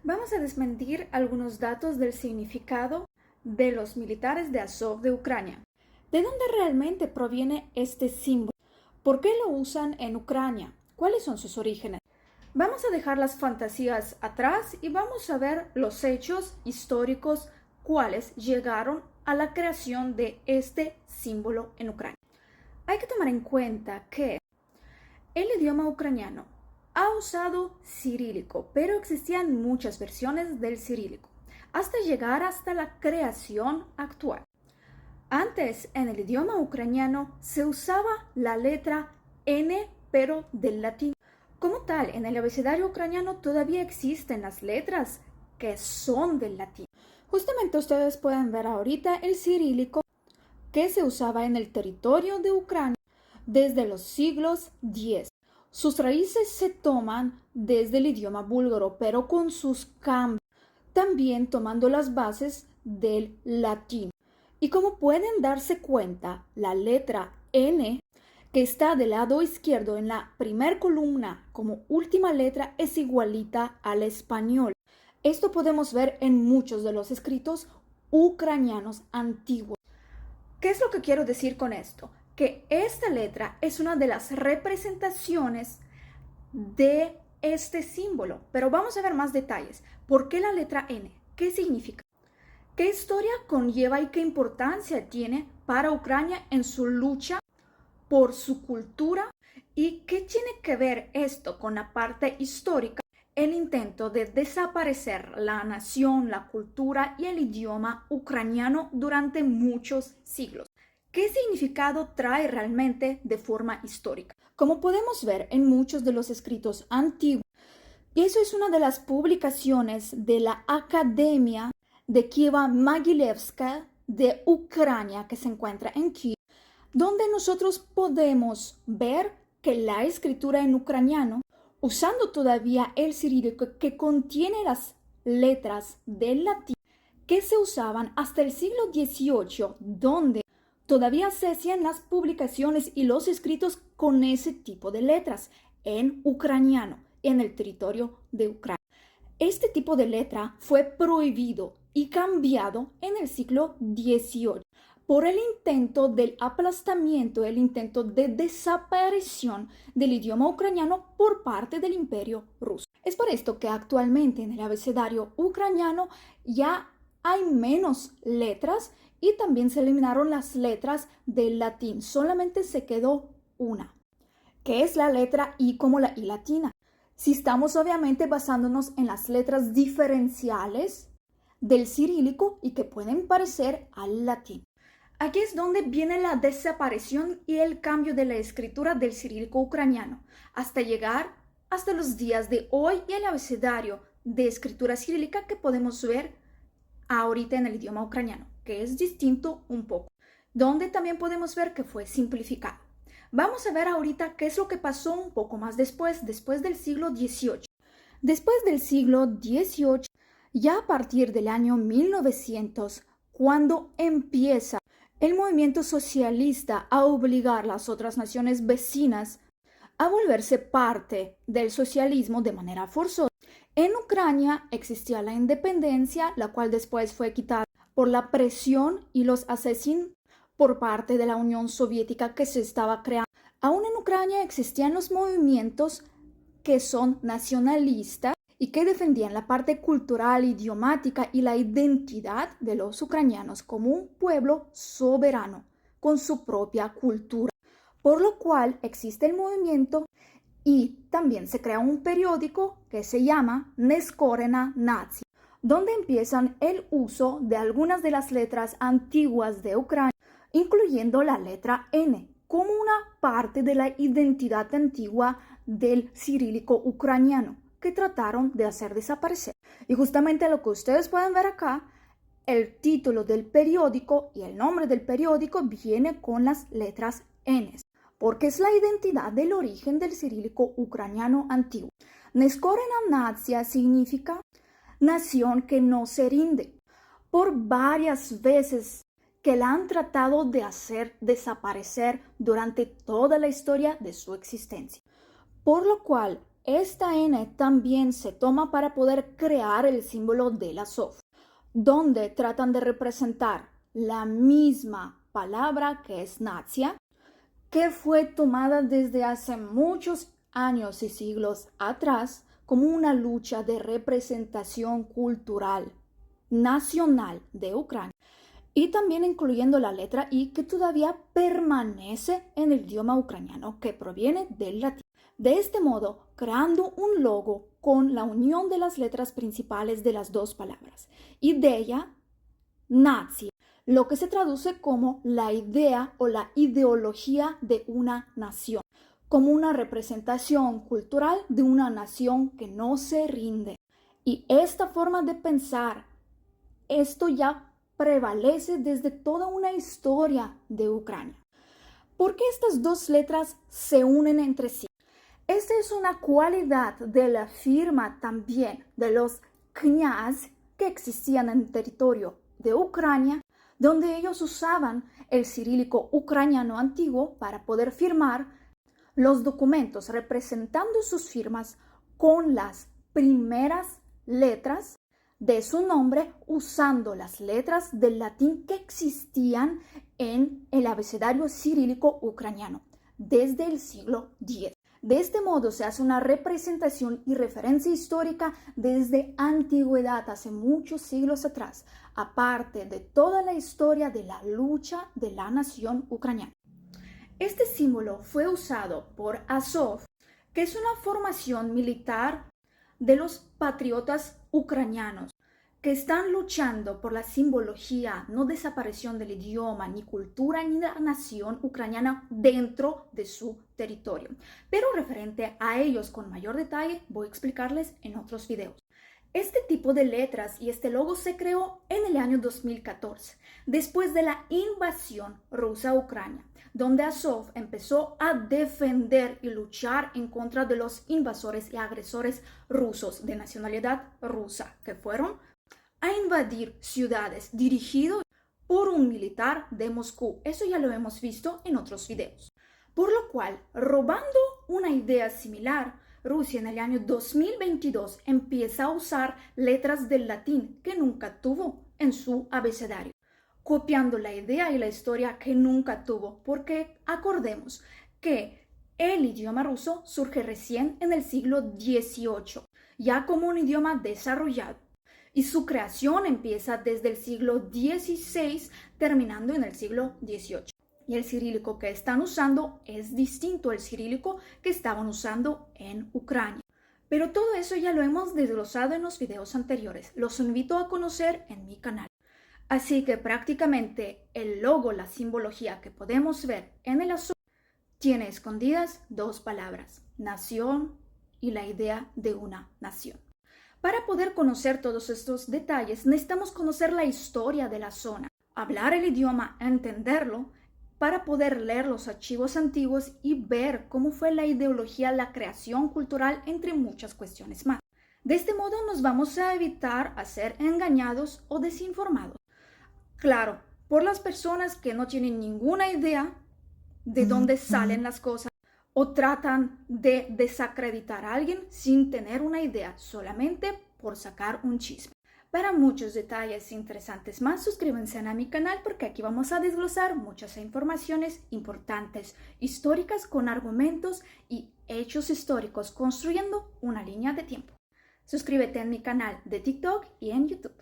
Vamos a desmentir algunos datos del significado de los militares de Azov de Ucrania. ¿De dónde realmente proviene este símbolo? ¿Por qué lo usan en Ucrania? ¿Cuáles son sus orígenes? Vamos a dejar las fantasías atrás y vamos a ver los hechos históricos cuáles llegaron a la creación de este símbolo en Ucrania. Hay que tomar en cuenta que el idioma ucraniano ha usado cirílico, pero existían muchas versiones del cirílico, hasta llegar hasta la creación actual. Antes, en el idioma ucraniano, se usaba la letra N, pero del latín. Como tal, en el abecedario ucraniano todavía existen las letras que son del latín. Justamente ustedes pueden ver ahorita el cirílico que se usaba en el territorio de Ucrania desde los siglos X. Sus raíces se toman desde el idioma búlgaro, pero con sus cambios, también tomando las bases del latín. Y como pueden darse cuenta, la letra N, que está del lado izquierdo en la primera columna como última letra, es igualita al español. Esto podemos ver en muchos de los escritos ucranianos antiguos. ¿Qué es lo que quiero decir con esto? Que esta letra es una de las representaciones de este símbolo. Pero vamos a ver más detalles. ¿Por qué la letra N? ¿Qué significa? ¿Qué historia conlleva y qué importancia tiene para Ucrania en su lucha por su cultura? ¿Y qué tiene que ver esto con la parte histórica? El intento de desaparecer la nación, la cultura y el idioma ucraniano durante muchos siglos. ¿Qué significado trae realmente de forma histórica? Como podemos ver en muchos de los escritos antiguos, y eso es una de las publicaciones de la Academia de Kievo-Mogilevskaya de Ucrania, que se encuentra en Kiev, donde nosotros podemos ver que la escritura en ucraniano, usando todavía el cirílico que contiene las letras del latín que se usaban hasta el siglo XVIII, donde todavía se hacían las publicaciones y los escritos con ese tipo de letras en ucraniano, en el territorio de Ucrania. Este tipo de letra fue prohibido y cambiado en el siglo XVIII por el intento del aplastamiento, el intento de desaparición del idioma ucraniano por parte del Imperio ruso. Es por esto que actualmente en el abecedario ucraniano ya hay menos letras y también se eliminaron las letras del latín. Solamente se quedó una, que es la letra I como la I latina. Si estamos obviamente basándonos en las letras diferenciales del cirílico y que pueden parecer al latín. Aquí es donde viene la desaparición y el cambio de la escritura del cirílico ucraniano, hasta llegar hasta los días de hoy y el abecedario de escritura cirílica que podemos ver ahorita en el idioma ucraniano, que es distinto un poco, donde también podemos ver que fue simplificado. Vamos a ver ahorita qué es lo que pasó un poco más después del siglo XVIII. Después del siglo XVIII, ya a partir del año 1900, cuando empieza el movimiento socialista a obligar a las otras naciones vecinas a volverse parte del socialismo de manera forzosa, en Ucrania existía la independencia, la cual después fue quitada por la presión y los asesinatos por parte de la Unión Soviética que se estaba creando. Aún en Ucrania existían los movimientos que son nacionalistas y que defendían la parte cultural, idiomática y la identidad de los ucranianos como un pueblo soberano con su propia cultura. Por lo cual existe el movimiento y también se crea un periódico que se llama Neskorena Nazi, donde empiezan el uso de algunas de las letras antiguas de Ucrania, incluyendo la letra N, como una parte de la identidad antigua del cirílico ucraniano, que trataron de hacer desaparecer. Y justamente lo que ustedes pueden ver acá, el título del periódico y el nombre del periódico viene con las letras N, porque es la identidad del origen del cirílico ucraniano antiguo. Neskorena Natia significa nación que no se rinde. Por varias veces que la han tratado de hacer desaparecer durante toda la historia de su existencia. Por lo cual, esta N también se toma para poder crear el símbolo de la Azov, donde tratan de representar la misma palabra que es Nația, que fue tomada desde hace muchos años y siglos atrás como una lucha de representación cultural nacional de Ucrania, y también incluyendo la letra I, que todavía permanece en el idioma ucraniano, que proviene del latín. De este modo, creando un logo con la unión de las letras principales de las dos palabras, y de ella, Nazi, lo que se traduce como la idea o la ideología de una nación, como una representación cultural de una nación que no se rinde. Y esta forma de pensar, esto ya prevalece desde toda una historia de Ucrania. ¿Por qué estas dos letras se unen entre sí? Esta es una cualidad de la firma también de los knyaz que existían en el territorio de Ucrania, donde ellos usaban el cirílico ucraniano antiguo para poder firmar los documentos, representando sus firmas con las primeras letras de su nombre, usando las letras del latín que existían en el abecedario cirílico ucraniano desde el siglo X. De este modo se hace una representación y referencia histórica desde antigüedad, hace muchos siglos atrás, aparte de toda la historia de la lucha de la nación ucraniana. Este símbolo fue usado por Azov, que es una formación militar de los patriotas ucranianos, que están luchando por la simbología, no desaparición del idioma, ni cultura, ni la nación ucraniana dentro de su territorio. Pero referente a ellos con mayor detalle, voy a explicarles en otros videos. Este tipo de letras y este logo se creó en el año 2014, después de la invasión rusa a Ucrania, donde Azov empezó a defender y luchar en contra de los invasores y agresores rusos de nacionalidad rusa, que fueron a invadir ciudades dirigidos por un militar de Moscú. Eso ya lo hemos visto en otros videos. Por lo cual, robando una idea similar, Rusia en el año 2022 empieza a usar letras del latín que nunca tuvo en su abecedario, copiando la idea y la historia que nunca tuvo, porque acordemos que el idioma ruso surge recién en el siglo XVIII, ya como un idioma desarrollado, y su creación empieza desde el siglo XVI, terminando en el siglo XVIII. Y el cirílico que están usando es distinto al cirílico que estaban usando en Ucrania. Pero todo eso ya lo hemos desglosado en los videos anteriores. Los invito a conocer en mi canal. Así que prácticamente el logo, la simbología que podemos ver en el azul, tiene escondidas dos palabras: nación y la idea de una nación. Para poder conocer todos estos detalles, necesitamos conocer la historia de la zona, hablar el idioma, entenderlo, para poder leer los archivos antiguos y ver cómo fue la ideología, la creación cultural, entre muchas cuestiones más. De este modo nos vamos a evitar a ser engañados o desinformados. Claro, por las personas que no tienen ninguna idea de dónde salen las cosas o tratan de desacreditar a alguien sin tener una idea, solamente por sacar un chisme. Para muchos detalles interesantes más, suscríbanse a mi canal, porque aquí vamos a desglosar muchas informaciones importantes, históricas, con argumentos y hechos históricos, construyendo una línea de tiempo. Suscríbete en mi canal de TikTok y en YouTube.